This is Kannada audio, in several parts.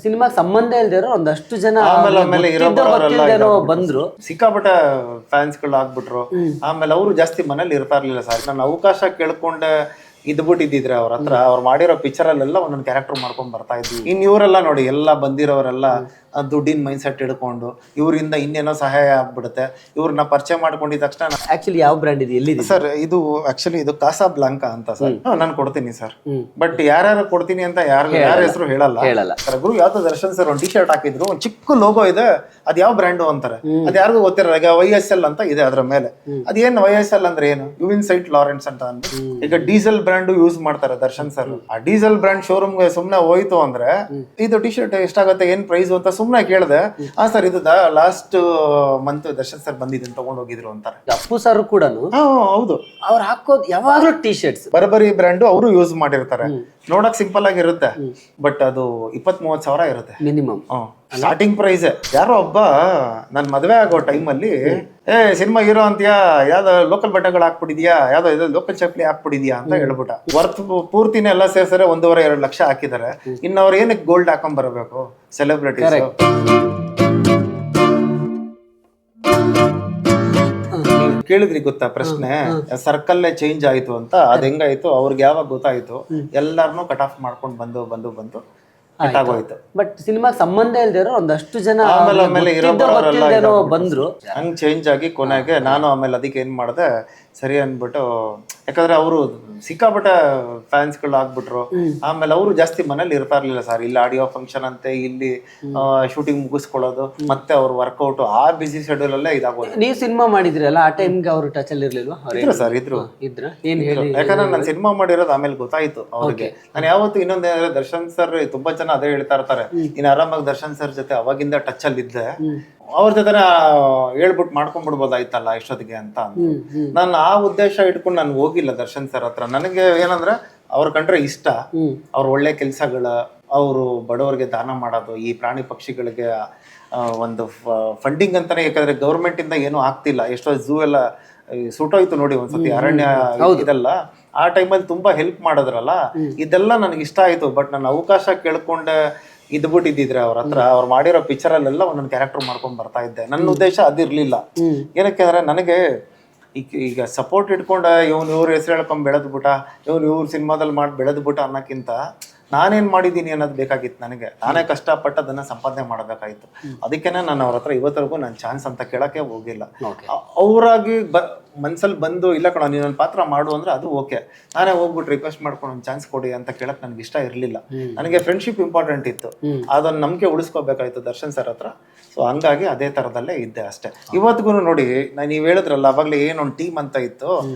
ಸಿನಿಮಾಗೆ ಸಂಬಂಧ ಇಲ್ದಿರೋ ಒಂದಷ್ಟು ಜನ ಆಮೇಲೆ ಗೊತ್ತಿದ್ದೋ ಬಂದ್ರು. ಸಿಕ್ಕಾಪಟ್ಟೆ ಫ್ಯಾನ್ಸ್ಗಳು ಆಗ್ಬಿಟ್ರು. ಆಮೇಲೆ ಅವರು ಜಾಸ್ತಿ ಮನೇಲಿ ಇರ್ತಾ ಇರ್ಲಿಲ್ಲ ಸರ್. ನಾನು ಅವಕಾಶ ಕೇಳ್ಕೊಂಡೆ ಇದ್ಬಿಟ್ಟಿದ್ರೆ ಅವ್ರ ಹತ್ರ ಅವ್ರು ಮಾಡಿರೋ ಪಿಕ್ಚರ್ ಅಲ್ಲೆಲ್ಲ ಒಂದೊಂದು ಕ್ಯಾರೆಕ್ಟರ್ ಮಾಡ್ಕೊಂಡ್ ಬರ್ತಾ ಇದ್ವಿ. ಇನ್ ಇವರೆಲ್ಲ ನೋಡಿ ಎಲ್ಲ ಬಂದಿರೋರೆಲ್ಲ ದುಡ್ಡಿನ ಮೈಂಡ್ ಸೆಟ್ ಹಿಡ್ಕೊಂಡು ಇವರಿಂದ ಇನ್ನೇನೋ ಸಹಾಯ ಆಗ್ಬಿಡುತ್ತೆ. ಇವ್ರನ್ನ ಪರಿಚಯ ಮಾಡ್ಕೊಂಡಿದ ತಕ್ಷಣ ಆಕ್ಚುಲಿ ಯಾವ ಬ್ರ್ಯಾಂಡ್ ಇದೆ, ಎಲ್ಲಿದೆ ಸರ್? ಇದು ಆಕ್ಚುಲಿ ಇದು ಕಾಸಾ ಬ್ಲಾಂಕಾ ಅಂತ ಸರ್. ನಾನು ಕೊಡ್ತೀನಿ ಸರ್, ಬಟ್ ಯಾರ್ಯಾರು ಕೊಡ್ತೀನಿ ಅಂತ ಯಾರ ಹೆಸರು ಹೇಳಲ್ಲ ಸರ್. ಗುರು ಯಾವ್ದೋ ದರ್ಶನ್ ಸರ್ ಒಂದು ಟಿ ಶರ್ಟ್ ಹಾಕಿದ್ರು, ಒಂದು ಚಿಕ್ಕ ಲೋಗೋ ಇದೆ, ಅದ್ ಯಾವ ಬ್ರ್ಯಾಂಡು ಅಂತಾರೆ, ಅದ್ ಯಾರಿಗೂ ಗೊತ್ತಿರಲ್ಲ. ಈಗ YSL ಅಂತ ಇದೆ ಅದ್ರ ಮೇಲೆ, ಅದೇನ್ YSL ಅಂದ್ರೆ ಏನು? ಯುವಿನ್ ಸೈಟ್ ಲಾರೆನ್ಸ್ ಅಂತ ಅಂದ್ಬಿಟ್ಟು ಈಗ ಡೀಸೆಲ್ ಬ್ರ್ಯಾಂಡ್ ಯೂಸ್ ಮಾಡ್ತಾರೆ ದರ್ಶನ್ ಸರ್. ಆ ಡೀಸೆಲ್ ಬ್ರ್ಯಾಂಡ್ ಶೋರೂಮ್ಗೆ ಸುಮ್ನೆ ಹೋಯ್ತು ಅಂದ್ರೆ ಇದು ಟಿ ಶರ್ಟ್ ಎಷ್ಟಾಗುತ್ತೆ, ಏನ್ ಪ್ರೈಸ್ ಅಂತ ಸುಮ್ನೆ ಕೇಳಿದೆ. ಸರ್ ಇದು ಲಾಸ್ಟ್ ಮಂತ್ ದರ್ಶನ್ ಸರ್ ಬಂದಿದ್ದೀನಿ ತಗೊಂಡ್ ಹೋಗಿದ್ರು ಅಂತಾರೆ. ಅಪ್ಪು ಸರ್ ಕೂಡ ಹೌದು, ಅವ್ರು ಹಾಕೋದು ಯಾವಾಗ್ಲೂ ಟಿ ಶರ್ಟ್ಸ್ ಬರಬರಿ ಬ್ರ್ಯಾಂಡ್ ಅವರು ಯೂಸ್ ಮಾಡಿರ್ತಾರೆ. ನೋಡಕ್ ಸಿಂಪಲ್ ಆಗಿರುತ್ತೆ, ಬಟ್ ಅದು 20-30 ಸಾವಿರ ಇರುತ್ತೆ ಮಿನಿಮಮ್ ಸ್ಟಾರ್ಟಿಂಗ್ ಪ್ರೈಸ್. ಯಾರೋ ಒಬ್ಬ ನನ್ ಮದ್ವೆ ಆಗೋ ಟೈಮಲ್ಲಿ ಸಿನಿಮಾ ಹೀರೋ ಅಂತೀಯಾ, ಯಾವ್ದೋ ಲೋಕಲ್ ಬಟ್ಟೆಗಳು ಹಾಕ್ಬಿಟ್ಟಿದ್ಯಾ, ಯಾವ್ದೋ ಇದು ಲೋಕಲ್ ಚಪ್ಲಿ ಹಾಕ್ಬಿಟ್ಟಿದ್ಯಾ ಅಂತ ಹೇಳ್ಬಿಟ್ಟ. ವರ್ತ್ ಪೂರ್ತಿನ ಎಲ್ಲ ಸೇರ್ಸರೆ 1.5-2 ಲಕ್ಷ ಹಾಕಿದ್ದಾರೆ. ಇನ್ನು ಅವ್ರು ಏನಕ್ಕೆ ಗೋಲ್ಡ್ ಹಾಕೊಂಡ್ ಬರಬೇಕು ಸೆಲೆಬ್ರಿಟೀಸ್? ಕೇಳಿದ್ರಿ ಗೊತ್ತಾ ಪ್ರಶ್ನೆ, ಸರ್ಕಲ್ ಚೇಂಜ್ ಆಯ್ತು ಅಂತ. ಅದ್ ಹೆಂಗಾಯ್ತು ಅವ್ರಿಗೆ ಯಾವಾಗ ಗೊತ್ತಾಯ್ತು, ಎಲ್ಲಾರನು ಕಟ್ ಆಫ್ ಮಾಡ್ಕೊಂಡು ಬಂದು ಆಗೋಯ್ತು. ಬಟ್ ಸಿನಿಮಾಗೆ ಸಂಬಂಧ ಇಲ್ದಿರೋ ಒಂದಷ್ಟು ಜನ ಆಮೇಲೆ ಗೊತ್ತಿದ್ದೋ ಬಂದ್ರು. ಹಂಗ್ ಚೇಂಜ್ ಆಗಿ ಕೊನೆಗೆ ನಾನು ಆಮೇಲೆ ಅದಕ್ಕೆ ಏನ್ ಮಾಡಿದೆ, ಸರಿ ಅನ್ಬಿಟ್ಟು, ಯಾಕಂದ್ರೆ ಅವರು ಸಿಕ್ಕಾಪಟ್ಟೆ ಫ್ಯಾನ್ಸ್ಗಳು ಆಗ್ಬಿಟ್ರು. ಆಮೇಲೆ ಅವರು ಜಾಸ್ತಿ ಮನೇಲಿ ಇರ್ತಾ ಇರ್ಲಿಲ್ಲ ಸರ್. ಇಲ್ಲಿ ಆಡಿಯೋ ಫಂಕ್ಷನ್ ಅಂತೆ, ಇಲ್ಲಿ ಶೂಟಿಂಗ್ ಮುಗಿಸ್ಕೊಳ್ಳೋದು, ಮತ್ತೆ ಅವ್ರ ವರ್ಕೌಟ್, ಆ ಬಿಸಿ ಶೆಡ್ಯೂಲ್ ಅಲ್ಲೇ ಇದಾಗೋದು. ನೀವು ಸಿನಿಮಾ ಮಾಡಿದ್ರಲ್ಲ, ಆ ಟೈಮ್ಗೆ ಅವರು ಟಚ್ ಅಲ್ಲಿ ಇರ್ಲಿಲ್ವಾ? ಸರ್ ಇದ್ರು. ಏನ್ ಹೇಳಿ? ಯಾಕಂದ್ರೆ ನಾನು ಸಿನಿಮಾ ಮಾಡಿರೋದು ಆಮೇಲೆ ಗೊತ್ತಾಯ್ತು ಅವ್ರಿಗೆ. ನಾನು ಯಾವತ್ತು ಇನ್ನೊಂದೇನಂದ್ರೆ ದರ್ಶನ್ ಸರ್ ತುಂಬಾ ಜನ ಅದೇ ಹೇಳ್ತಾ ಇರ್ತಾರೆ, ನೀನ್ ಆರಾಮಾಗಿ ದರ್ಶನ್ ಸರ್ ಜೊತೆ ಅವಾಗಿಂದ ಟಚ್ ಅಲ್ಲಿ ಇದ್ದೆ, ಅವ್ರ ಜೊತೆ ಹೇಳ್ಬಿಟ್ಟು ಮಾಡ್ಕೊಂಡ್ಬಿಡ್ಬೋದಾಯ್ತಲ್ಲ ಇಷ್ಟೊತ್ತಿಗೆ ಅಂತ. ನಾನು ಆ ಉದ್ದೇಶ ಇಟ್ಕೊಂಡು ನಾನು ಹೋಗಿಲ್ಲ ದರ್ಶನ್ ಸರ್ ಹತ್ರ. ನನಗೆ ಏನಂದ್ರೆ ಅವ್ರ ಕಂಡ್ರೆ ಇಷ್ಟ, ಅವ್ರ ಒಳ್ಳೆ ಕೆಲ್ಸಗಳ, ಅವರು ಬಡವರಿಗೆ ದಾನ ಮಾಡೋದು, ಈ ಪ್ರಾಣಿ ಪಕ್ಷಿಗಳಿಗೆ ಒಂದು ಫಂಡಿಂಗ್ ಅಂತಾನೆ. ಯಾಕಂದ್ರೆ ಗೌರ್ಮೆಂಟ್ ಇಂದ ಏನೂ ಆಗ್ತಿಲ್ಲ. ಎಷ್ಟೋ ಝೂ ಎಲ್ಲ ಸುಟ್ಟೋಯ್ತು ನೋಡಿ ಒಂದ್ಸತಿ, ಅರಣ್ಯ ಇದೆಲ್ಲ. ಆ ಟೈಮಲ್ಲಿ ತುಂಬಾ ಹೆಲ್ಪ್ ಮಾಡಿದ್ರಲ್ಲ, ಇದೆಲ್ಲ ನನಗೆ ಇಷ್ಟ ಆಯ್ತು. ಬಟ್ ನಾನು ಅವಕಾಶ ಕೇಳ್ಕೊಂಡೆ ಇದ್ಬಿಟ್ಟಿದ್ರೆ ಅವ್ರ ಹತ್ರ ಅವ್ರು ಮಾಡಿರೋ ಪಿಕ್ಚರ್ ಅಲ್ಲೆಲ್ಲ ಒಂದೊಂದು ಕ್ಯಾರೆಕ್ಟರ್ ಮಾಡ್ಕೊಂಡ್ ಬರ್ತಾ ಇದ್ದೆ. ನನ್ನ ಉದ್ದೇಶ ಅದಿರ್ಲಿಲ್ಲ. ಏನಕ್ಕೆ ಅಂದ್ರೆ ನನಗೆ ಈಗ ಸಪೋರ್ಟ್ ಇಟ್ಕೊಂಡ ಇವ್ರ ಹೆಸರು ಹೇಳ್ಕೊಂಡ್ ಬೆಳೆದ್ಬಿಟ್ಟ, ಇವ್ರ ಸಿನಿಮಾದಲ್ಲಿ ಮಾಡಿ ಬೆಳೆದ್ಬಿಟ್ಟ ಅನ್ನೋಕ್ಕಿಂತ ನಾನೇನ್ ಮಾಡಿದ್ದೀನಿ ಅನ್ನೋದು ಬೇಕಾಗಿತ್ತು ನನಗೆ. ನಾನೇ ಕಷ್ಟಪಟ್ಟು ಅದನ್ನ ಸಂಪಾದನೆ ಮಾಡಬೇಕಾಯ್ತು. ಅದಕ್ಕೇನೆ ನಾನು ಅವ್ರ ಹತ್ರ ಇವತ್ತರೆಗೂ ನಾನು ಚಾನ್ಸ್ ಅಂತ ಕೇಳಕ್ಕೆ ಹೋಗಿಲ್ಲ. ಅವ್ರಾಗಿ ಮನ್ಸಲ್ಲಿ ಬಂದು ಇಲ್ಲ ಕಣ ನೀನೊಂದು ಪಾತ್ರ ಮಾಡು ಅಂದ್ರೆ ಅದು ಓಕೆ. ನಾನೇ ಹೋಗ್ಬಿಟ್ಟು ರಿಕ್ವೆಸ್ಟ್ ಮಾಡ್ಕೊಂಡು ಒಂದು ಚಾನ್ಸ್ ಕೊಡಿ ಅಂತ ಕೇಳಕ್ ನನ್ಗೆ ಇಷ್ಟ ಇರಲಿಲ್ಲ. ನನಗೆ ಫ್ರೆಂಡ್ಶಿಪ್ ಇಂಪಾರ್ಟೆಂಟ್ ಇತ್ತು, ಅದನ್ನ ನಂಬಿಕೆ ಉಳಿಸ್ಕೋಬೇಕಾಯ್ತು ದರ್ಶನ್ ಸರ್ ಹತ್ರ. ಸೊ ಹಂಗಾಗಿ ಅದೇ ತರದಲ್ಲೇ ಇದ್ದೆ ಅಷ್ಟೇ. ಇವತ್ತಿಗೂ ನೋಡಿ, ನೀವು ಹೇಳಿದ್ರಲ್ಲ ಅವಾಗಲೇ ಏನೊಂದು ಟೀಮ್ ಅಂತ ಇತ್ತು,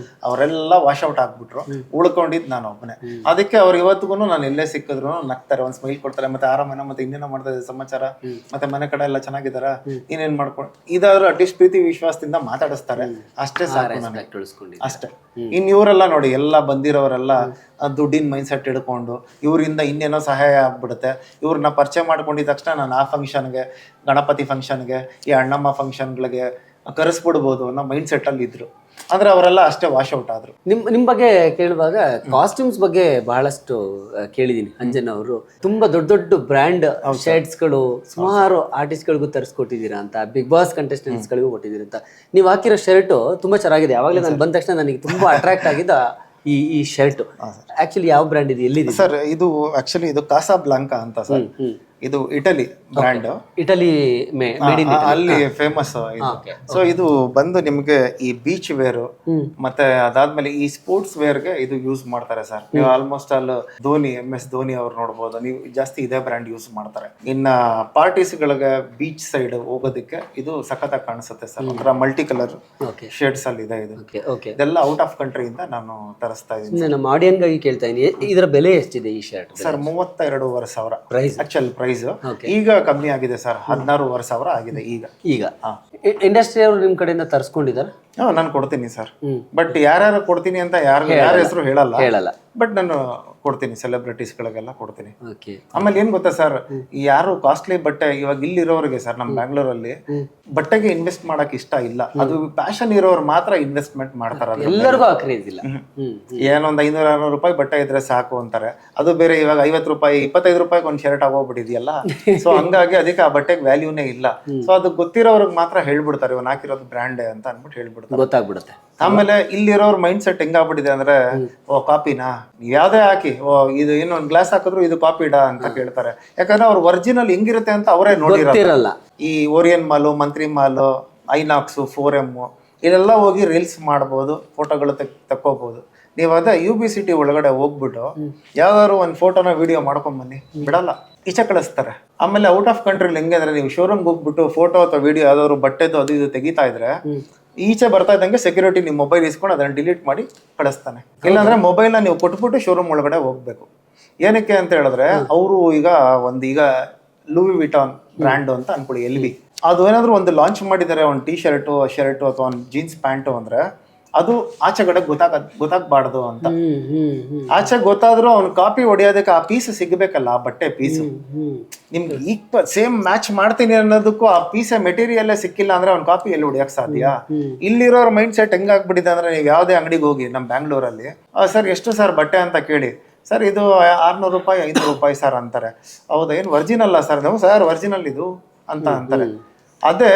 ಅವರೆಲ್ಲ ವಾಶ್ ಔಟ್ ಆಗ್ಬಿಟ್ರು, ಉಳ್ಕೊಂಡಿದ್ದು ನಾನು ಒಬ್ಬನೇ. ಅದಕ್ಕೆ ಅವ್ರು ಇವತ್ತಿಗೂ ನಾನು ಎಲ್ಲೇ ಸಿಕ್ಕಿದ್ರು ನಗ್ತಾರೆ, ಒಂದು ಸ್ಮೈಲ್ ಕೊಡ್ತಾರೆ, ಮತ್ತೆ ಆರಾಮನ ಮತ್ತೆ ಇನ್ನೇನೋ ಮಾಡ್ತಾ ಇದ್ದಾರೆ ಸಮಾಚಾರ, ಮತ್ತೆ ಮನೆ ಕಡೆ ಎಲ್ಲ ಚೆನ್ನಾಗಿದಾರ, ಇನ್ನೇನ್ ಮಾಡ್ಕೊಂಡು ಇದಾದ್ರು ಅಟ್ಲೀಸ್ಟ್ ಪ್ರೀತಿ ವಿಶ್ವಾಸದಿಂದ ಮಾತಾಡಿಸ್ತಾರೆ. ಅಷ್ಟೇ ಸಾಕು ನನಗೆ, ಅಷ್ಟೇ. ಇನ್ ಇವರೆಲ್ಲ ನೋಡಿ ಎಲ್ಲ ಬಂದಿರೋರೆಲ್ಲ ದುಡ್ಡಿನ ಮೈಂಡ್ ಸೆಟ್ ಹಿಡ್ಕೊಂಡು ಇವರಿಂದ ಇನ್ನೇನೋ ಸಹಾಯ ಆಗ್ಬಿಡುತ್ತೆ. ಇವ್ರನ್ನ ಪರಿಚಯ ಮಾಡ್ಕೊಂಡಿದ ತಕ್ಷಣ ನಾನು ಆ ಫಂಕ್ಷನ್ಗೆ, ಗಣಪತಿ ಫಂಕ್ಷನ್ಗೆ, ಈ ಅಣ್ಣಮ್ಮ ಫಂಕ್ಷನ್ಗಳಿಗೆ ಕರೆಸ್ಬಿಡ್ಬೋದು ಅನ್ನೋ ಮೈಂಡ್ ಸೆಟ್ ಅಲ್ಲಿ ಇದ್ರು. ಅಂದ್ರೆ ಅವರೆಲ್ಲ ಅಷ್ಟೇ ವಾಶ್ ಔಟ್ ಆದ್ರು. ನಿಮ್ ಬಗ್ಗೆ ಕೇಳುವಾಗ ಕಾಸ್ಟ್ಯೂಮ್ಸ್ ಬಗ್ಗೆ ಬಹಳಷ್ಟು ಕೇಳಿದೀನಿ. ಅಂಜನ್ ಅವರು ತುಂಬಾ ದೊಡ್ಡ ದೊಡ್ಡ ಬ್ರ್ಯಾಂಡ್ ಶರ್ಟ್ಸ್ ಗಳು ಸುಮಾರು ಆರ್ಟಿಸ್ಟ್ ಗಳಿಗೂ ತರಿಸ್ಕೊಟ್ಟಿದ್ದೀರಾ ಅಂತ, ಬಿಗ್ ಬಾಸ್ ಕಂಟೆಸ್ಟೆಂಟ್ಸ್ ಗಳಿಗೂ ಕೊಟ್ಟಿದ್ದೀರಾ ಅಂತ. ನೀವು ಹಾಕಿರೋ ಶರ್ಟ್ ತುಂಬಾ ಚೆನ್ನಾಗಿದೆ. ಯಾವಾಗಲೇ ನಾನು ಬಂದ ತಕ್ಷಣ ನನಗೆ ತುಂಬಾ ಅಟ್ರಾಕ್ಟ್ ಆಗಿದ್ದ ಈ ಶರ್ಟ್. ಆಕ್ಚುಲಿ ಯಾವ ಬ್ರ್ಯಾಂಡ್ ಇದೆ, ಎಲ್ಲಿದೆ ಸರ್? ಇದು ಆಕ್ಚುಲಿ ಇದು ಕಾಸಾ ಬ್ಲಾಂಕಾ ಅಂತ ಸರ್. ಇದು ಇಟಲಿ ಬ್ರ್ಯಾಂಡ್, ಇಟಲಿ ಅಲ್ಲಿ ಫೇಮಸ್. ಸೊ ಇದು ಬಂದು ನಿಮ್ಗೆ ಈ ಬೀಚ್ ವೇರ್ ಮತ್ತೆ ಅದಾದ್ಮೇಲೆ ಈ ಸ್ಪೋರ್ಟ್ಸ್ ವೇರ್ ಗೆ ಇದು ಯೂಸ್ ಮಾಡ್ತಾರೆ ಸರ್. ನೀವು ಆಲ್ಮೋಸ್ಟ್ ಅಲ್ಲಿ ಧೋನಿ, MS ಧೋನಿ ಅವ್ರು ನೋಡ್ಬೋದು, ನೀವು ಜಾಸ್ತಿ ಇದೇ ಬ್ರ್ಯಾಂಡ್ ಯೂಸ್ ಮಾಡ್ತಾರೆ. ಇನ್ನ ಪಾರ್ಟೀಸ್ ಗಳಿಗೆ ಬೀಚ್ ಸೈಡ್ ಹೋಗೋದಕ್ಕೆ ಇದು ಸಖತ್ತಾಗಿ ಕಾಣಿಸುತ್ತೆ ಸರ್. ಒಂಥರ ಮಲ್ಟಿ ಕಲರ್ ಶೇಡ್ಸ್ ಅಲ್ಲಿ ಇದೆ ಇದು. ಇದೆಲ್ಲ ಔಟ್ ಆಫ್ ಕಂಟ್ರಿಯಿಂದ ನಾನು ತರಿಸ್ತಾ ಇದ್ದೀನಿ. ನಮ್ಮ ಆಡಿಯನ್ಸ್ ಗಾಗಿ ಕೇಳ್ತಾ ಇದ್ದೀನಿ, ಇದರ ಬೆಲೆ ಎಷ್ಟಿದೆ ಈ shirt? Sir 32,500 price. Actual price ಈಗ ಕಮ್ಮಿ ಆಗಿದೆ ಸರ್, 16,500 ಆಗಿದೆ ಈಗ. ಇಂಡಸ್ಟ್ರಿ ಅವರು ನಿಮ್ಮ ಕಡೆಯಿಂದ ತರಿಸ್ಕೊಂಡಿದ್ದಾರೆ? ನಾನು ಕೊಡ್ತೀನಿ ಸರ್. ಬಟ್ ಯಾರ್ಯಾರು ಕೊಡ್ತೀನಿ ಅಂತ ಯಾರ ಹೆಸರು ಹೇಳಲ್ಲ. ಬಟ್ ನಾನು ಕೊಡ್ತೀನಿ, ಸೆಲೆಬ್ರಿಟೀಸ್ಗಳಿಗೆಲ್ಲ ಕೊಡ್ತೀನಿ. ಆಮೇಲೆ ಏನ್ ಗೊತ್ತಾ ಸರ್, ಯಾರು ಕಾಸ್ಟ್ಲಿ ಬಟ್ಟೆ ಇವಾಗ ಇಲ್ಲಿರೋರಿಗೆ ಸರ್, ನಮ್ಮ ಬ್ಯಾಂಗ್ಳೂರಲ್ಲಿ ಬಟ್ಟೆಗೆ ಇನ್ವೆಸ್ಟ್ ಮಾಡಕ್ ಇಷ್ಟ ಇಲ್ಲ. ಅದು ಪ್ಯಾಷನ್ ಇರೋರು ಮಾತ್ರ ಇನ್ವೆಸ್ಟ್ಮೆಂಟ್ ಮಾಡ್ತಾರ. ಎಲ್ಲರಿಗೂ ಕ್ರೇಜ್ ಇಲ್ಲ. ಏನೊಂದ್ 500-600 ರೂಪಾಯಿ ಬಟ್ಟೆ ಇದ್ರೆ ಸಾಕು ಅಂತಾರೆ. ಅದು ಬೇರೆ ಇವಾಗ 50 ರೂಪಾಯಿ 25 ರೂಪಾಯಿಗೆ ಒಂದು ಶರ್ಟ್ ಆಗೋಗ್ಬಿಟ್ಟಿದೆಯಲ್ಲ. ಸೊ ಹಂಗಾಗಿ ಅದಕ್ಕೆ ಆ ಬಟ್ಟೆಗೆ ವ್ಯಾಲ್ಯೂನೇ ಇಲ್ಲ. ಸೊ ಅದು ಗೊತ್ತಿರೋರ್ಗ್ ಮಾತ್ರ ಹೇಳ್ಬಿಡ್ತಾರೆ, ಇವ್ನು ಹಾಕಿರೋದು ಬ್ರ್ಯಾಂಡ್ ಅಂತ ಅನ್ಬಿಟ್ಟು ಹೇಳ್ಬಿಡ್ತಾರೆ, ಗೊತ್ತಾಗ್ಬಿಡುತ್ತೆ. ಆಮೇಲೆ ಇಲ್ಲಿರೋರ್ ಮೈಂಡ್ ಸೆಟ್ ಹೆಂಗಾಗ್ಬಿಟ್ಟಿದೆ ಅಂದ್ರೆ, ಓ ಕಾಪಿನಾ, ನೀವ್ ಯಾವ್ದೇ ಹಾಕಿ, ಓ ಇದು ಇನ್ನೊಂದು ಗ್ಲಾಸ್ ಹಾಕಿದ್ರು ಇದು ಕಾಪಿಡಾ ಅಂತ ಕೇಳ್ತಾರೆ. ಯಾಕಂದ್ರೆ ಅವ್ರು ಒರಿಜಿನಲ್ ಹೆಂಗಿರುತ್ತೆ ಅಂತ ಅವರೇ ನೋಡಿರಲ್ಲ. ಈ ಓರಿಯನ್ ಮಾಲು, ಮಂತ್ರಿ ಮಾಲು, ಐನಾಕ್ಸು, 4M ಇಲ್ಲೆಲ್ಲ ಹೋಗಿ ರೀಲ್ಸ್ ಮಾಡ್ಬೋದು, ಫೋಟೋಗಳು ತಕ್ಕೋಬಹುದು. ನೀವು ಅದೇ UBCT ಒಳಗಡೆ ಹೋಗ್ಬಿಟ್ಟು ಯಾವ್ದಾದ್ರು ಒಂದು ಫೋಟೋನ ವಿಡಿಯೋ ಮಾಡ್ಕೊಂಡ್ ಬನ್ನಿ, ಬಿಡಲ್ಲ, ಈಚೆ ಕಳಿಸ್ತಾರೆ. ಆಮೇಲೆ ಔಟ್ ಆಫ್ ಕಂಟ್ರಿಲಿ ಹೆಂಗೆ ಅಂದ್ರೆ, ನೀವು ಶೋರೂಮ್ಗೆ ಹೋಗ್ಬಿಟ್ಟು ಫೋಟೋ ಅಥವಾ ವಿಡಿಯೋ ಯಾವ್ದಾದ್ರು ಬಟ್ಟೆದು ಅದು ಇದು ತೆಗಿತಾ ಇದ್ರೆ, ಈಚೆ ಬರ್ತಾ ಇದ್ದಂಗೆ ಸೆಕ್ಯೂರಿಟಿ ನಿಮ್ಮ ಮೊಬೈಲ್ ಇಸ್ಕೊಂಡು ಅದನ್ನ ಡಿಲೀಟ್ ಮಾಡಿ ಕಳಿಸ್ತಾನೆ. ಇಲ್ಲಾಂದ್ರೆ ಮೊಬೈಲ್ನ ನೀವು ಕೊಟ್ಬಿಟ್ಟು ಶೋರೂಮ್ ಒಳಗಡೆ ಹೋಗ್ಬೇಕು. ಏನಕ್ಕೆ ಅಂತ ಹೇಳಿದ್ರೆ, ಅವರು ಈಗ ಲೂವಿ ವಿಟಾನ್ ಬ್ರ್ಯಾಂಡ್ ಅಂತ ಅನ್ಕೊಳ್ಳಿ, LV, ಅದು ಏನಾದ್ರು ಒಂದು ಲಾಂಚ್ ಮಾಡಿದ್ದಾರೆ, ಒಂದು ಶರ್ಟು ಅಥವಾ ಒಂದು ಜೀನ್ಸ್ ಪ್ಯಾಂಟು ಅಂದ್ರೆ, ಅದು ಆಚೆ ಕಡೆ ಗೊತ್ತಾಗಬಾರ್ದು ಅಂತ. ಆಚೆ ಗೊತ್ತಾದ್ರೂ ಅವ್ನು ಕಾಪಿ ಹೊಡೆಯೋದಕ್ಕೆ ಆ ಪೀಸ್ ಸಿಗ್ಬೇಕಲ್ಲ, ಆ ಬಟ್ಟೆ ಪೀಸು. ನಿಮ್ಗೆ ಸೇಮ್ ಮ್ಯಾಚ್ ಮಾಡ್ತೀನಿ ಅನ್ನೋದಕ್ಕೂ ಆ ಪೀಸ್ ಮೆಟೀರಿಯಲ್ ಸಿಕ್ಕಿಲ್ಲ ಅಂದ್ರೆ ಅವ್ನ ಕಾಪಿ ಎಲ್ಲಿ ಹೊಡಿಯಕ್ ಸಾಧ್ಯ? ಇಲ್ಲಿರೋರ್ ಮೈಂಡ್ ಸೆಟ್ ಹೆಂಗಾಗ್ಬಿಟ್ಟಿದೆ ಅಂದ್ರೆ, ನೀವು ಯಾವ್ದೇ ಅಂಗಡಿಗೆ ಹೋಗಿ ನಮ್ಮ ಬ್ಯಾಂಗ್ಳೂರಲ್ಲಿ, ಸರ್ ಎಷ್ಟು ಸರ್ ಬಟ್ಟೆ ಅಂತ ಕೇಳಿ, ಸರ್ ಇದು 600 ರೂಪಾಯಿ 500 ರೂಪಾಯಿ ಸರ್ ಅಂತಾರೆ. ಹೌದಾ, ಏನು ಒರಿಜಿನಲ್ಲ ಸರ್? ನಾವು ಸರ್ ಒರಿಜಿನಲ್ ಇದು ಅಂತ ಅಂತಾರೆ. ಅದೇ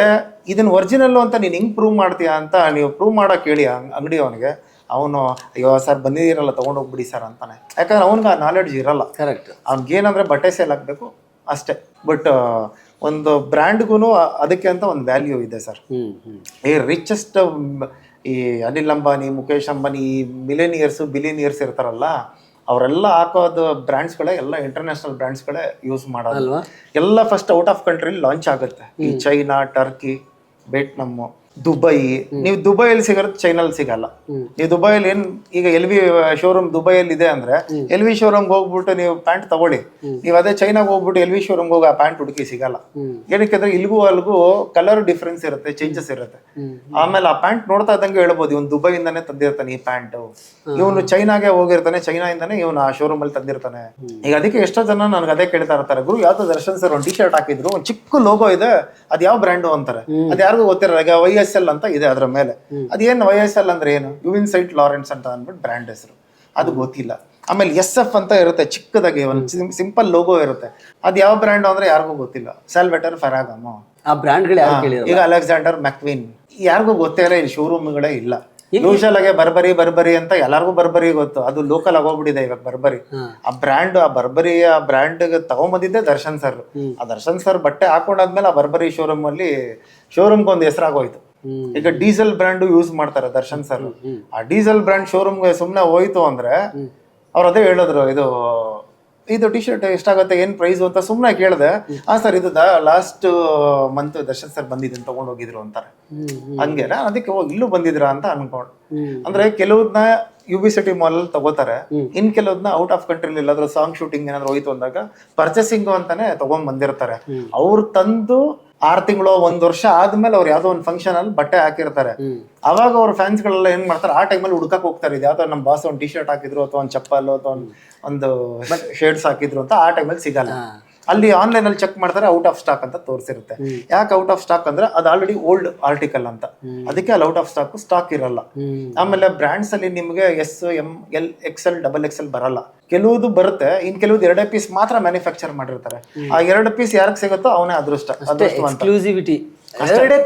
ಇದನ್ನ ಒರಿಜಿನಲ್ ಅಂತ ನೀನ್ ಹೆಂಗ್ ಪ್ರೂವ್ ಮಾಡ್ತೀಯಾ ಅಂತ ನೀವು ಪ್ರೂವ್ ಮಾಡಕ್ ಹೇಳಿ ಅಂಗಡಿ ಅವನಿಗೆ, ಅವನು ಅಯ್ಯೋ ಸರ್ ಬಂದಿದ್ದೀರಲ್ಲ ತಗೊಂಡೋಗ್ಬಿಡಿ ಸರ್ ಅಂತಾನೆ. ಯಾಕಂದ್ರೆ ಅವನ್ಗೆ ಆ ನಾಲೆಡ್ಜ್ ಇರಲ್ಲ. ಕರೆಕ್ಟ್. ಅವ್ನಿಗೇನಂದ್ರೆ ಬಟ್ಟೆ ಸೇಲ್ ಆಗ್ಬೇಕು ಅಷ್ಟೇ. ಬಟ್ ಒಂದು ಬ್ರ್ಯಾಂಡ್ಗೂ ಅದಕ್ಕೆ ಅಂತ ಒಂದು ವ್ಯಾಲ್ಯೂ ಇದೆ ಸರ್. ಈ ರಿಚೆಸ್ಟ್ ಈ ಅನಿಲ್ ಅಂಬಾನಿ, ಮುಖೇಶ್ ಅಂಬಾನಿ, ಈ ಮಿಲೇನಿಯರ್ಸ್ ಬಿಲಿನಿಯರ್ಸ್ ಇರ್ತಾರಲ್ಲ, ಅವರೆಲ್ಲ ಹಾಕೋದು ಬ್ರ್ಯಾಂಡ್ಸ್ಗಳೇ ಎಲ್ಲ ಇಂಟರ್ನ್ಯಾಷನಲ್ ಬ್ರ್ಯಾಂಡ್ಸ್ಗಳೇ ಯೂಸ್ ಮಾಡೋದು. ಎಲ್ಲ first out of country launch ಆಗುತ್ತೆ. ಈ ಚೈನಾ, ಟರ್ಕಿ, ವಿಯೆಟ್ನಾಮ್, ದುಬೈ. ನೀವು ದುಬೈಯಲ್ಲಿ ಸಿಗೋದು ಚೈನಲ್ಲಿ ಸಿಗಲ್ಲ. ನೀವು ದುಬೈಯಲ್ಲಿ ಈಗ LV ಶೋರೂಮ್ ದುಬೈಯಲ್ಲಿ ಇದೆ ಅಂದ್ರೆ, LV ಶೋರೂಮ್ಗೆ ಹೋಗ್ಬಿಟ್ಟು ನೀವು ಪ್ಯಾಂಟ್ ತಗೊಳ್ಳಿ. ನೀವು ಅದೇ ಚೈನಾಗ ಹೋಗ್ಬಿಟ್ಟು LV ಶೋರೂಮ್ಗೆ ಹೋಗಿ ಆ ಪ್ಯಾಂಟ್ ಹುಡುಕಿ ಸಿಗಲ್ಲ. ಏನಕ್ಕೆ ಅಂದ್ರೆ ಇಲ್ಗೂ ಅಲ್ಗೂ ಕಲರ್ ಡಿಫ್ರೆನ್ಸ್ ಇರುತ್ತೆ, ಚೇಂಜಸ್ ಇರುತ್ತೆ. ಆಮೇಲೆ ಆ ಪ್ಯಾಂಟ್ ನೋಡ್ತಾ ಇದ್ದಂಗೆ ಹೇಳ್ಬೋದು, ಇವನು ದುಬೈಯಿಂದಾನೇ ತಂದಿರ್ತಾನೆ ಈ ಪ್ಯಾಂಟ್, ಇವನು ಚೈನಾಗೆ ಹೋಗಿರ್ತಾನೆ, ಚೈನಾಯಿಂದಾನೇ ಇವನು ಆ ಶೋರೂಮ್ ಅಲ್ಲಿ ತಂದಿರ್ತಾನೆ. ಈಗ ಅದಕ್ಕೆ ಎಷ್ಟೋ ಜನ ನನ್ಗೆ ಅದೇ ಕೇಳ್ತಾ ಇರ್ತಾರೆ, ಗುರು ಯಾವ್ದು ದರ್ಶನ್ ಸರ್ ಒಂದು ಶರ್ಟ್ ಹಾಕಿದ್ರು, ಒಂದು ಚಿಕ್ಕ ಲೋಗೋ ಇದೆ, ಅದ್ ಯಾವ ಬ್ರ್ಯಾಂಡು ಅಂತಾರೆ. ಅದ್ ಯಾರಿಗೂ ಗೊತ್ತಿರಲ್ಲ. ಈಗ YSL ಅಂತ ಇದೆ ಅದ್ರ ಮೇಲೆ, ಅದೇನು YSL ಅಂದ್ರೆ ಏನು, ಯುವಿನ್ ಸೈಟ್ ಲಾರೆನ್ಸ್ ಅಂತ ಅಂದ್ಬಿಟ್ಟು ಬ್ರ್ಯಾಂಡ್ ಹೆಸರು, ಅದು ಗೊತ್ತಿಲ್ಲ. ಆಮೇಲೆ SF ಅಂತ ಇರುತ್ತೆ, ಚಿಕ್ಕದಾಗಿ ಒಂದು ಸಿಂಪಲ್ ಲೋಗೋ ಇರುತ್ತೆ, ಅದ್ ಯಾವ ಬ್ರ್ಯಾಂಡ್ ಅಂದ್ರೆ ಯಾರಿಗೂ ಗೊತ್ತಿಲ್ಲ. ಸಾಲ್ವೆಟರ್ ಫೆರಾಗಮೋ ಆ ಬ್ರ್ಯಾಂಡ್ಗಳು ಈಗ ಅಲೆಕ್ಸಾಂಡರ್ ಮ್ಯಾಕ್ವಿನ್ ಯಾರಿಗೂ ಗೊತ್ತೇ ಇಲ್ಲ. ಇಲ್ಲಿ ಶೋರೂಮ್ಗಳೇ ಇಲ್ಲ. ಯೂಶಲ್ ಆಗಿ ಬರ್ಬರಿ ಅಂತ ಎಲ್ಲಾರ್ಗು ಬರ್ಬರಿ ಗೊತ್ತು, ಅದು ಲೋಕಲ್ ಆಗೋಗ್ಬಿಟ್ಟಿದೆ ಇವಾಗ ಬರ್ಬರಿ. ಆ ಬರ್ಬರಿ ಆ ಬ್ರ್ಯಾಂಡ್ ತಗೊಂಬಂದಿದ್ದೆ ದರ್ಶನ್ ಸರ್. ಆ ದರ್ಶನ್ ಸರ್ ಬಟ್ಟೆ ಹಾಕೊಂಡಾದ್ಮೇಲೆ ಆ ಬರ್ಬರಿ ಶೋರೂಮ್ಗೆ ಒಂದು ಹೆಸರಾಗೋಯ್ತು. ಈಗ ಡೀಸೆಲ್ ಬ್ರ್ಯಾಂಡ್ ಯೂಸ್ ಮಾಡ್ತಾರೆ ದರ್ಶನ್ ಸರ್. ಆ ಡೀಸೆಲ್ ಬ್ರ್ಯಾಂಡ್ ಶೋರೂಮ್ಗೆ ಸುಮ್ನೆ ಹೋಯ್ತು ಅಂದ್ರೆ ಅವ್ರು ಅದೇ ಹೇಳಿದ್ರು, ಇದು ಟಿ ಶರ್ಟ್ ಎಷ್ಟಾಗತ್ತೆ, ಏನ್ ಪ್ರೈಸ್ ಅಂತ ಸುಮ್ನೆ ಕೇಳಿದೆ. ಸರ್ ಇದು ಲಾಸ್ಟ್ ಮಂತ್ ದರ್ಶನ್ ಸರ್ ಬಂದಿದ್ದೀನಿ ತಗೊಂಡ್ ಹೋಗಿದ್ರು ಅಂತಾರೆ. ಹಂಗೆ ಅದಕ್ಕೆ ಇಲ್ಲೂ ಬಂದಿದ್ರ ಅಂತ ಅನ್ಕೊಂಡು. ಅಂದ್ರೆ ಕೆಲವ್ರನ್ನ UBCT ಮಾಲ್ ಅಲ್ಲಿ ತಗೋತಾರೆ, ಇನ್ ಕೆಲವ್ರನ್ನ ಔಟ್ ಆಫ್ ಕಂಟ್ರಿ ಎಲ್ಲಾದ್ರೂ ಸಾಂಗ್ ಶೂಟಿಂಗ್ ಏನಾದ್ರು ಹೋಯ್ತು ಅಂದಾಗ ಪರ್ಚೇಸಿಂಗ್ ಅಂತಾನೆ ತಗೊಂಡ್ ಬಂದಿರ್ತಾರೆ. ಅವ್ರು ತಂದು 6 ತಿಂಗಳು 1 ವರ್ಷ ಆದ್ಮೇಲೆ ಅವ್ರು ಯಾವ್ದೋ ಒಂದು ಫಂಕ್ಷನ್ ಅಲ್ಲಿ ಬಟ್ಟೆ ಹಾಕಿರ್ತಾರೆ. ಅವಾಗ ಅವ್ರ ಫ್ಯಾನ್ಸ್ ಗಳೆಲ್ಲ ಏನ್ ಮಾಡ್ತಾರೆ, ಆ ಟೈಮಲ್ಲಿ ಹುಡ್ಕಕ್ ಹೋಗ್ತಾರೆ, ಇದು ಯಾವ್ದೋ ನಮ್ಮ ಬಾಸ್ ಒಂದು ಟಿ ಶರ್ಟ್ ಹಾಕಿದ್ರು ಅಥವಾ ಒಂದು ಚಪ್ಪಲ್ ಅಥವಾ ಒಂದು ಶರ್ಟ್ಸ್ ಹಾಕಿದ್ರು ಅಂತ. ಆ ಟೈಮಲ್ಲಿ ಸಿಗಲ್ಲ. ಅಲ್ಲಿ ಆನ್ಲೈನ್ ಅಲ್ಲಿ ಚೆಕ್ ಮಾಡ್ತಾರೆ, ಔಟ್ ಆಫ್ ಸ್ಟಾಕ್ ಅಂತ ತೋರಿಸಿರುತ್ತೆ. ಯಾಕೆ ಔಟ್ ಆಫ್ ಸ್ಟಾಕ್ ಅಂದ್ರೆ ಅದು ಆಲ್ರೆಡಿ ಓಲ್ಡ್ ಆರ್ಟಿಕಲ್ ಅಂತ, ಅದಕ್ಕೆ ಅಲ್ಲಿ ಔಟ್ ಆಫ್ ಸ್ಟಾಕ್ ಇರಲ್ಲ. ಆಮೇಲೆ ಬ್ರ್ಯಾಂಡ್ಸ್ ಅಲ್ಲಿ ನಿಮ್ಗೆ S, M, L, XL, XXL ಬರಲ್ಲ. ಕೆಲವುದು ಬರುತ್ತೆ, ಇನ್ ಕೆಲವ್ದು 2 ಪೀಸ್ ಮಾತ್ರ ಮ್ಯಾನುಫ್ಯಾಕ್ಚರ್ ಮಾಡಿರ್ತಾರೆ. ಆ 2 ಪೀಸ್ ಯಾರಿಗೆ ಸಿಗುತ್ತೋ ಅವನೇ ಅದೃಷ್ಟ. ಎಕ್ಸ್ಕ್ಲೂಸಿವಿಟಿ 2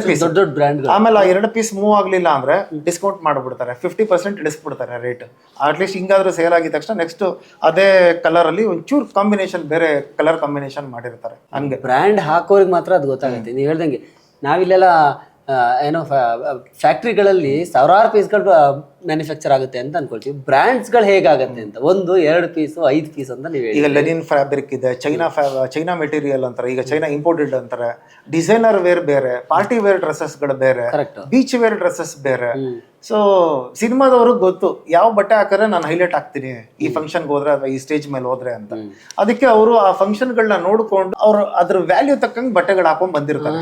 ಪೀಸ್ ದೊಡ್ಡ ಬ್ರ್ಯಾಂಡ್. ಆಮೇಲೆ ಆ 2 ಪೀಸ್ ಮೂವ್ ಆಗ್ಲಿಲ್ಲ ಅಂದ್ರೆ ಡಿಸ್ಕೌಂಟ್ ಮಾಡ್ಬಿಡ್ತಾರೆ, 50% ಇಳಿಸ್ಬಿಡ್ತಾರೆ ರೇಟ್. ಅಟ್ಲೀಸ್ಟ್ ಹಿಂಗಾದ್ರೂ ಸೇಲ್ ಆಗಿದ ತಕ್ಷಣ ನೆಕ್ಸ್ಟ್ ಅದೇ ಕಲರ್ ಅಲ್ಲಿ ಒಂಚೂರು ಕಾಂಬಿನೇಷನ್, ಬೇರೆ ಕಲರ್ ಕಾಂಬಿನೇಷನ್ ಮಾಡಿರ್ತಾರೆ. ಹಂಗೆ ಬ್ರ್ಯಾಂಡ್ ಹಾಕೋರಿಗೆ ಮಾತ್ರ ಅದು ಗೊತ್ತಾಗುತ್ತೆ. ನೀವು ಹೇಳ್ದಂಗೆ ನಾವಿಲ್ಲೆಲ್ಲ ಏನೋ ಫ್ಯಾಕ್ಟ್ರಿಗಳಲ್ಲಿ ಸಾವಿರಾರು ಪೀಸ್ಗಳು ಮ್ಯಾನುಫ್ಯಾಕ್ಚರ್ ಆಗುತ್ತೆ ಅಂತ ಅನ್ಕೊಳ್ತೀವಿ. ಬ್ರ್ಯಾಂಡ್ಸ್ಗಳು ಹೇಗಾಗತ್ತೆ ಅಂತ 1, 2 ಪೀಸ್ 5 ಪೀಸ್ ಅಂತ ನೀವು ಈಗ ಲೆನಿನ್ ಫ್ಯಾಬ್ರಿಕ್ ಇದೆ, ಚೈನಾ ಮೆಟೀರಿಯಲ್ ಅಂತಾರೆ, ಈಗ ಚೈನಾ ಇಂಪೋರ್ಟೆಡ್ ಅಂತಾರೆ. ಡಿಸೈನರ್ ವೇರ್ ಬೇರೆ, ಪಾರ್ಟಿ ವೇರ್ ಡ್ರೆಸ್ಸಸ್ಗಳು ಬೇರೆ, ಬೀಚ್ ವೇರ್ ಡ್ರೆಸ್ಸಸ್ ಬೇರೆ. ಸೊ ಸಿನಿಮಾದವ್ರಿಗೆ ಗೊತ್ತು ಯಾವ ಬಟ್ಟೆ ಹಾಕಿದ್ರೆ ನಾನು ಹೈಲೈಟ್ ಆಗ್ತೀನಿ ಈ ಫಂಕ್ಷನ್ಗೆ ಹೋದ್ರೆ ಅಥವಾ ಈ ಸ್ಟೇಜ್ ಮೇಲೆ ಹೋದ್ರೆ ಅಂತ. ಅದಕ್ಕೆ ಅವರು ಆ ಫಂಕ್ಷನ್ಗಳನ್ನ ನೋಡ್ಕೊಂಡು ಅವ್ರು ಅದ್ರ ವ್ಯಾಲ್ಯೂ ತಕ್ಕಂಗೆ ಬಟ್ಟೆಗಳು ಹಾಕೊಂಡ್ ಬಂದಿರ್ತಾರೆ.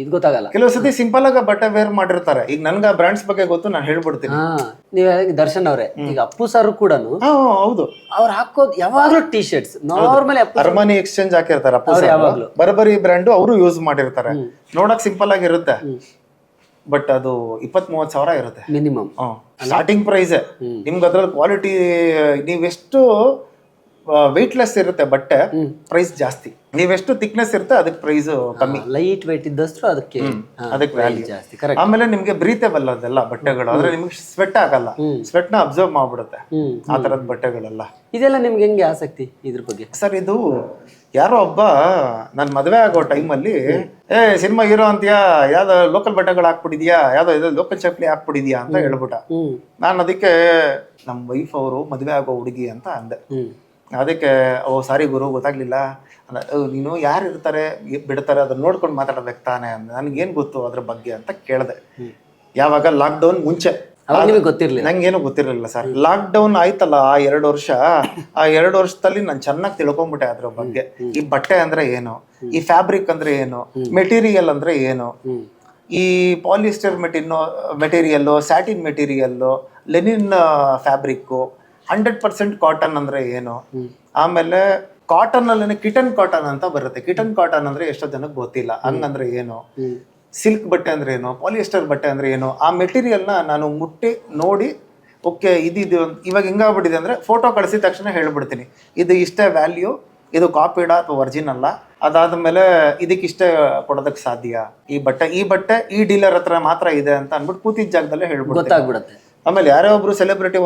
ಇದು ಗೊತ್ತಾಗಲ್ಲ. ಕೆಲವು ಸತಿ ಸಿಂಪಲ್ ಆಗ ಬಟ್ಟೆ ವೇರ್ ಮಾಡಿರ್ತಾರೆ. ಈಗ ನನ್ಗೆ ಆ ಬ್ರಾಂಡ್ಸ್ ಬಗ್ಗೆ ಗೊತ್ತು, ನಾನು ಹೇಳ್ಬಿಡ್ತೀನಿ. ನೀವ್ ದರ್ಶನ್ ಅವ್ರೆ, ಈಗ ಅಪ್ಪು ಸರ್ ಕೂಡ ಹೌದು, ಅವ್ರು ಹಾಕೋದು ಯಾವಾಗ್ಲೂ ಟಿ ಶರ್ಟ್ಸ್ ನಾರ್ಮಲಿ. ಅರ್ಮಾನಿ ಎಕ್ಸ್ಚೇಂಜ್ ಹಾಕಿರ್ತಾರೆ ಅಪ್ಪು ಸರ್, ಯಾವಾಗ್ಲೂ ಬರಬರಿ ಬ್ರ್ಯಾಂಡ್ ಅವರು ಯೂಸ್ ಮಾಡಿರ್ತಾರೆ. ನೋಡಕ್ ಸಿಂಪಲ್ ಆಗಿರುತ್ತೆ, ಬಟ್ ಅದು 20-30 ಸಾವಿರ ಇರುತ್ತೆ ಮಿನಿಮಮ್ ಸ್ಟಾರ್ಟಿಂಗ್ ಪ್ರೈಸ್. ನಿಮ್ಗೆ ಅದ್ರಲ್ಲಿ ಕ್ವಾಲಿಟಿ, ನೀವೆಷ್ಟು ವೆಯ್ಟ್ಲೆಸ್ ಇರುತ್ತೆ ಬಟ್ಟೆ, ಪ್ರೈಸ್ ಜಾಸ್ತಿ. ನೀವೆಷ್ಟು ಥಿಕ್ನೆಸ್ ಇರುತ್ತೆ ಅದಕ್ಕೆ ಪ್ರೈಸ್ ಕಮ್ಮಿ. ಲೈಟ್ ವೆಯ್ಟ್ ಇದ್ದಷ್ಟು ಅದಕ್ಕೆ ವ್ಯಾಲ್ಯೂ ಜಾಸ್ತಿ. ಆಮೇಲೆ ನಿಮ್ಗೆ ಬ್ರೀತೇಬಲ್ ಅದೆಲ್ಲ ಬಟ್ಟೆಗಳು, ಆದ್ರೆ ನಿಮ್ಗೆ ಸ್ವೆಟ್ ಆಗಲ್ಲ, ಸ್ವೆಟ್ ನ ಅಬ್ಸರ್ವ್ ಮಾಡ್ಬಿಡುತ್ತೆ ಆ ತರದ ಬಟ್ಟೆಗಳೆಲ್ಲ. ಇದೆಲ್ಲ ನಿಮ್ಗೆ ಹೆಂಗೆ ಆಸಕ್ತಿ ಇದ್ರ ಬಗ್ಗೆ? ಸರ್, ಇದು ಯಾರೋ ಒಬ್ಬ ನನ್ ಮದ್ವೆ ಆಗೋ ಟೈಮಲ್ಲಿ ಸಿನಿಮಾ ಹೀರೋ ಅಂತೀಯಾ, ಯಾವ್ದೋ ಲೋಕಲ್ ಬಟ್ಟೆಗಳು ಹಾಕ್ಬಿಟ್ಟಿದ್ಯಾ, ಯಾವ್ದೋ ಇದು ಲೋಕಲ್ ಚಪ್ಲಿ ಹಾಕ್ಬಿಟ್ಟಿದ್ಯಾ ಅಂತ ಹೇಳ್ಬಿಟ್ಟ. ನಾನು ಅದಕ್ಕೆ ನಮ್ ವೈಫ್ ಅವರು ಮದ್ವೆ ಆಗೋ ಹುಡುಗಿ ಅಂತ ಅಂದೆ. ಅದಕ್ಕೆ ಸಾರಿ ಗುರು ಗೊತ್ತಾಗ್ಲಿಲ್ಲ, ನೀನು ಯಾರು ಇರ್ತಾರೆ ಬಿಡ್ತಾರೆ ಅದನ್ನ ನೋಡ್ಕೊಂಡು ಮಾತಾಡಬೇಕು ತಾನೆ, ನನ್ಗೇನ್ ಗೊತ್ತು ಅದ್ರ ಬಗ್ಗೆ ಅಂತ ಕೇಳಿದೆ. ಯಾವಾಗ ಲಾಕ್ಡೌನ್ ಮುಂಚೆ, ನಂಗೇನು ಗೊತ್ತಿರ್ಲಿಲ್ಲ ಸರ್. ಲಾಕ್ ಡೌನ್ ಆಯ್ತಲ್ಲ ಆ 2 ವರ್ಷ, ಆ 2 ವರ್ಷದಲ್ಲಿ ನಾನು ಚೆನ್ನಾಗಿ ತಿಳ್ಕೊಂಡ್ಬಿಟ್ಟೆ ಅದ್ರ ಬಗ್ಗೆ. ಈ ಬಟ್ಟೆ ಅಂದ್ರೆ ಏನು, ಈ ಫ್ಯಾಬ್ರಿಕ್ ಅಂದ್ರೆ ಏನು, ಮೆಟೀರಿಯಲ್ ಅಂದ್ರೆ ಏನು, ಈ polyester material, satin material, Lenin fabric, 100% cotton ಅಂದ್ರೆ ಏನು, ಆಮೇಲೆ ಕಾಟನ್ ಅಲ್ಲೇ ಕಿಟನ್ ಕಾಟನ್ ಅಂತ ಬರುತ್ತೆ. ಕಿಟನ್ ಕಾಟನ್ ಅಂದ್ರೆ ಎಷ್ಟೋ ಜನಕ್ಕೆ ಗೊತ್ತಿಲ್ಲ, ಹಂಗಂದ್ರೆ ಏನು, ಸಿಲ್ಕ್ ಬಟ್ಟೆ ಅಂದ್ರೆ ಏನು, ಪಾಲಿಯೆಸ್ಟರ್ ಬಟ್ಟೆ ಅಂದ್ರೆ ಏನು. ಆ ಮೆಟೀರಿಯಲ್ನ ನಾನು ಮುಟ್ಟಿ ನೋಡಿ, ಓಕೆ ಇದು ಇವಾಗ ಹಿಂಗಾಗ್ಬಿಟ್ಟಿದೆ ಅಂದ್ರೆ ಫೋಟೋ ಕಳಿಸಿದ ತಕ್ಷಣ ಹೇಳ್ಬಿಡ್ತೀನಿ, ಇದು ಇಷ್ಟೇ ವ್ಯಾಲ್ಯೂ, ಇದು ಕಾಪಿಡ ಅಥವಾ ಒರಿಜಿನಲ್ಲ, ಅದಾದ್ಮೇಲೆ ಇದಕ್ಕಿಷ್ಟೇ ಕೊಡೋದಕ್ಕೆ ಸಾಧ್ಯ, ಈ ಬಟ್ಟೆ ಈ ಡೀಲರ್ ಹತ್ರ ಮಾತ್ರ ಇದೆ ಅಂತ ಅನ್ಬಿಟ್ಟು ಕೂತಿದ್ದ ಜಾಗದಲ್ಲೇ ಹೇಳ್ಬಿಡುತ್ತೆ. ಆಮೇಲೆ ಯಾರೋ ಒಬ್ರು ಸೆಲೆಬ್ರಿಟಿ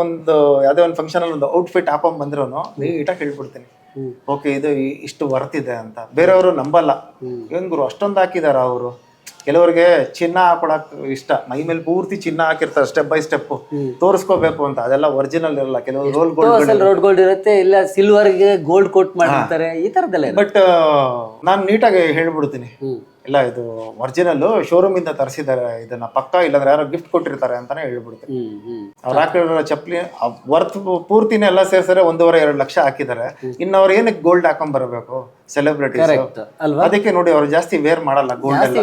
ಯಾವ್ದೇ ಒಂದು ಫಂಕ್ಷನ್ ಅಲ್ಲಿ ಒಂದು ಔಟ್ಫಿಟ್ ಹಾಕೊಂಡ್ ಬಂದ್ರು ನೀಟಾಗಿ ಹೇಳ್ಬಿಡ್ತೀನಿ, ಓಕೆ ಇದು ಇಷ್ಟು ವರ್ತ್ ಇದೆ ಅಂತ. ಬೇರೆಯವರು ನಂಬಲ್ಲ, ಏನ್ ಗುರು ಅಷ್ಟೊಂದು ಹಾಕಿದಾರ ಅವರು. ಕೆಲವರಿಗೆ ಚಿನ್ನ ಹಾಕೊಳಕ್ ಇಷ್ಟ, ಮೈ ಮೇಲೆ ಪೂರ್ತಿ ಚಿನ್ನ ಹಾಕಿರ್ತಾರೆ, ಸ್ಟೆಪ್ ಬೈ ಸ್ಟೆಪ್ ತೋರಿಸ್ಕೋಬೇಕು ಅಂತ. ಅದೆಲ್ಲ ಒರಿಜಿನಲ್ ಇರಲ್ಲ, ಕೆಲವರು ರೋಲ್ ಗೋಲ್ಡ್ ಇರುತ್ತೆ, ಇಲ್ಲ ಸಿಲ್ವರ್ ಗೆ ಗೋಲ್ಡ್ ಕೋಟ್ ಮಾಡಿರ್ತಾರೆ, ಈ ತರದೆಲ್ಲ. ಬಟ್ ನಾನ್ ನೀಟಾಗಿ ಹೇಳ್ಬಿಡ್ತೀನಿ, ಇಲ್ಲ ಇದು ಒರಿಜಿನಲ್, ಶೋರೂಮ್ ಇಂದ ತರಿಸಿದ್ದಾರೆ ಇದನ್ನ ಪಕ್ಕ, ಇಲ್ಲಾಂದ್ರೆ ಯಾರೋ ಗಿಫ್ಟ್ ಕೊಟ್ಟಿರ್ತಾರೆ ಅಂತಾನೆ ಹೇಳ್ಬಿಡ್ತೀನಿ. ಅವ್ರು ಹಾಕಿರೋ ಚಪ್ಪಲಿ ವರ್ತ್ ಪೂರ್ತಿನ ಎಲ್ಲ ಸೇರ್ಸರೆ 1.5-2 ಲಕ್ಷ ಹಾಕಿದ್ದಾರೆ. ಇನ್ನು ಅವ್ರು ಏನಕ್ಕೆ ಗೋಲ್ಡ್ ಹಾಕೊಂಡ್ ಬರಬೇಕು ಸೆಲೆಬ್ರಿಟಿ? ಅದಕ್ಕೆ ನೋಡಿ ಅವ್ರು ಜಾಸ್ತಿ ವೇರ್ ಮಾಡಲ್ಲ ಗೋಲ್ಡ್,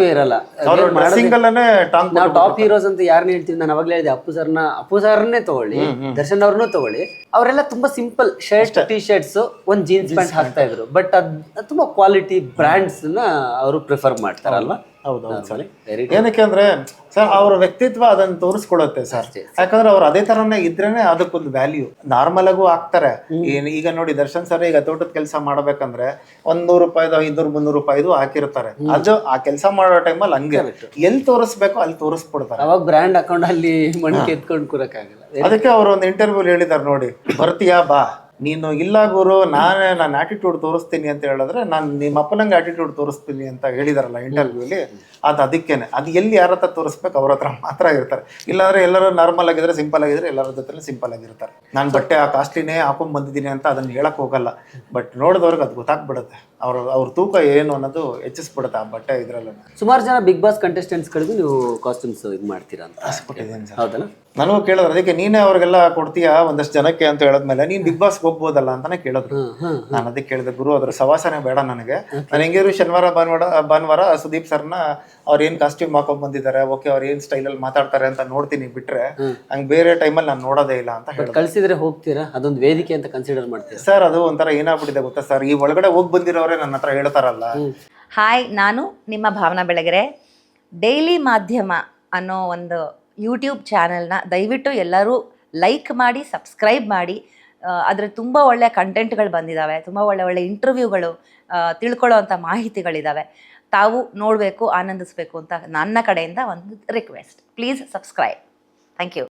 ಸಿಂಗಲ್ ಅನ್ನೇ ಟಾಂಗ್. ನಾವು ಟಾಪ್ ಹೀರೋಸ್ ಅಂತ ಯಾರನ್ನ ಹೇಳ್ತೀವಿ, ನಾನು ಅವಾಗಲೇ ಹೇಳಿದೆ ಅಪ್ಪು ಸರ್ನೇ ತಗೊಳ್ಳಿ, ದರ್ಶನ್ ಅವ್ರನ್ನೂ ತಗೊಳ್ಳಿ, ಅವರೆಲ್ಲ ತುಂಬಾ ಸಿಂಪಲ್ ಶರ್ಟ್, ಟಿ ಶರ್ಟ್ಸ್, ಒಂದ್ ಜೀನ್ಸ್ ಪ್ಯಾಂಟ್ ಹಾಕ್ತಾ ಇದ್ರು. ಬಟ್ ಅದ್ ತುಂಬಾ ಕ್ವಾಲಿಟಿ ಬ್ರ್ಯಾಂಡ್ಸ್ ನ ಅವರು ಪ್ರಿಫರ್ ಮಾಡ್ತಾರಲ್ವಾ? ಹೌದೌದು. ಏನಕ್ಕೆ ಅಂದ್ರೆ ಸರ್ ಅವ್ರ ವ್ಯಕ್ತಿತ್ವ ಅದನ್ನ ತೋರಿಸ್ಕೊಡುತ್ತೆ ಸರ್. ಯಾಕಂದ್ರೆ ಅವ್ರು ಅದೇ ತರನೇ ಇದ್ರೇನೆ ಅದಕ್ಕೊಂದು ವ್ಯಾಲ್ಯೂ. ನಾರ್ಮಲ್ ಆಗು ಹಾಕ್ತಾರೆ. ಈಗ ನೋಡಿ ದರ್ಶನ್ ಸರ್ ಈಗ ತೋಟದ ಕೆಲಸ ಮಾಡ್ಬೇಕಂದ್ರೆ 100 ರೂಪಾಯಿದು 500-300 ರೂಪಾಯಿದು ಹಾಕಿರ್ತಾರೆ. ಅದು ಆ ಕೆಲಸ ಮಾಡೋ ಟೈಮಲ್ಲಿ ಹಂಗೆ ಎಲ್ಲಿ ತೋರಿಸ್ಬೇಕೋ ಅಲ್ಲಿ ತೋರಿಸ್ಬಿಡ್ತಾರೆ. ಅವಾಗ ಬ್ರ್ಯಾಂಡ್ ಅಕೌಂಟ್ ಅಲ್ಲಿ ಮಣ್ಣು ಎತ್ಕೊಂಡು ಕೂರಕ್ಕಾಗಲ್ಲ. ಅದಕ್ಕೆ ಅವ್ರು ಒಂದು ಇಂಟರ್ವ್ಯೂ ಹೇಳಿದಾರೆ ನೋಡಿ, ಬರ್ತೀಯಾ ಬಾ, ನೀನು ಇಲ್ಲ ಗುರು ನನ್ನ ಆಟಿಟ್ಯೂಡ್ ತೋರಿಸ್ತೀನಿ ಅಂತ ಹೇಳಿದ್ರೆ ನಾನು ನಿಮ್ಮ ಅಪ್ಪನಂಗೆ ಆಟಿಟ್ಯೂಡ್ ತೋರಿಸ್ತೀನಿ ಅಂತ ಹೇಳಿದಾರಲ್ಲ ಇಂಟರ್ವ್ಯೂಲಿ, ಅದಕ್ಕೇನೆ. ಅದು ಎಲ್ಲಿ ಯಾರ ಹತ್ರ ತೋರಿಸ್ಬೇಕು ಅವ್ರ ಹತ್ರ ಮಾತ್ರ ಇರ್ತಾರೆ. ಇಲ್ಲಾಂದ್ರೆ ಎಲ್ಲರೂ ನಾರ್ಮಲ್ ಆಗಿದ್ರೆ, ಸಿಂಪಲ್ ಆಗಿದ್ರೆ ಎಲ್ಲರ ಜೊತೆ ಸಿಂಪಲ್ ಆಗಿರ್ತಾರೆ. ನಾನು ಬಟ್ಟೆ ಆ ಕಾಸ್ಟ್ಲಿನೇ ಹಾಕೊಂಡ್ ಬಂದಿದ್ದೀನಿ ಅಂತ ಅದನ್ನ ಹೇಳಕ್ ಹೋಗಲ್ಲ. ಬಟ್ ನೋಡಿದವ್ರಿಗೆ ಅದು ಗೊತ್ತಾಗ್ಬಿಡುತ್ತೆ, ಅವ್ರ ತೂಕ ಏನು ಅನ್ನೋದು ಹೆಚ್ಚಿಸ್ಬಿಡುತ್ತೆ ಆ ಬಟ್ಟೆ ಇದ್ರಲ್ಲ. ಸುಮಾರು ಜನ ಬಿಗ್ ಬಾಸ್ ಕಂಟೆಸ್ಟೆಂಟ್ಸ್ ಗಳಿಗೂ ನೀವು ಕಾಸ್ಟ್ಯೂಮ್ಸ್ ಇದು ಮಾಡ್ತೀರಾ ಅಂತ ಕೊಟ್ಟಿದ್ದೀನಿ ಸರ್. ಹೌದಲ್ಲ? ನನಗೂ ಕೇಳಿದ್ರು, ಅದಕ್ಕೆ ನೀನೇ ಅವ್ರಿಗೆಲ್ಲ ಕೊಡ್ತೀಯಾ ಒಂದಷ್ಟು ಜನಕ್ಕೆ ಅಂತ ಹೇಳಿದ್ಮೇಲೆ ನೀನ್ ಬಿಗ್ ಬಾಸ್ ಹೋಗ್ಬೋದಲ್ಲ ಅಂತಾನೆ ಕೇಳಿದ್ರು. ನಾನು ಅದಕ್ಕೆ ಕೇಳಿದೆ, ಗುರು ಅದ್ರ ಸವಾಸನೆ ಬೇಡ ನನಗೆ. ನಾನು ಹೆಂಗಿದ್ರು ಶನಿವಾರ ಭಾನುವಾರ ಸುದೀಪ್ ಸರ್ನ ಅವ್ರ ಏನ್ ಕಾಸ್ಟ್ಯೂಮ್ ಹಾಕೊಂಡ್ ಬಂದಿದ್ದಾರೆ, ಓಕೆ ಅವ್ರ ಏನ್ ಸ್ಟೈಲ್ ಅಲ್ಲಿ ಮಾತಾಡ್ತಾರೆ ಅಂತ ನೋಡ್ತೀನಿ, ಬಿಟ್ರೆ ಹಂಗ್ ಬೇರೆ ಟೈಮಲ್ಲಿ ನಾನು ನೋಡೋದೇ ಇಲ್ಲ ಅಂತ ಹೇಳಿ. ಕಳ್ಸಿದ್ರೆ ಹೋಗ್ತೀರಾ? ಅದೊಂದು ವೇದಿಕೆ ಅಂತ ಕನ್ಸಿಡರ್ ಮಾಡ್ತೀರಾ ಸರ್? ಅದು ಒಂಥರ ಏನಾಗ್ಬಿಟ್ಟಿದೆ ಗೊತ್ತಾ ಸರ್, ಈ ಒಳಗಡೆ ಹೋಗಿ ಬಂದಿರೋರೆ ನನ್ನ ಹತ್ರ ಹೇಳ್ತಾರಲ್ಲ. ಹಾಯ್, ನಾನು ನಿಮ್ಮ ಭಾವನಾ ಬೆಳಗೆರೆ. ಡೈಲಿ ಮಾಧ್ಯಮ ಅನ್ನೋ ಒಂದು ಯೂಟ್ಯೂಬ್ ಚಾನೆಲ್ನ ದಯವಿಟ್ಟು ಎಲ್ಲರೂ ಲೈಕ್ ಮಾಡಿ, ಸಬ್ಸ್ಕ್ರೈಬ್ ಮಾಡಿ. ಅದರ ತುಂಬ ಒಳ್ಳೆಯ ಕಂಟೆಂಟ್ಗಳು ಬಂದಿದ್ದಾವೆ, ತುಂಬ ಒಳ್ಳೆ ಇಂಟರ್ವ್ಯೂಗಳು, ತಿಳ್ಕೊಳ್ಳೋ ಅಂಥ ಮಾಹಿತಿಗಳಿದ್ದಾವೆ. ತಾವು ನೋಡಬೇಕು, ಆನಂದಿಸಬೇಕು ಅಂತ ನನ್ನ ಕಡೆಯಿಂದ ಒಂದು request. Please subscribe. Thank you.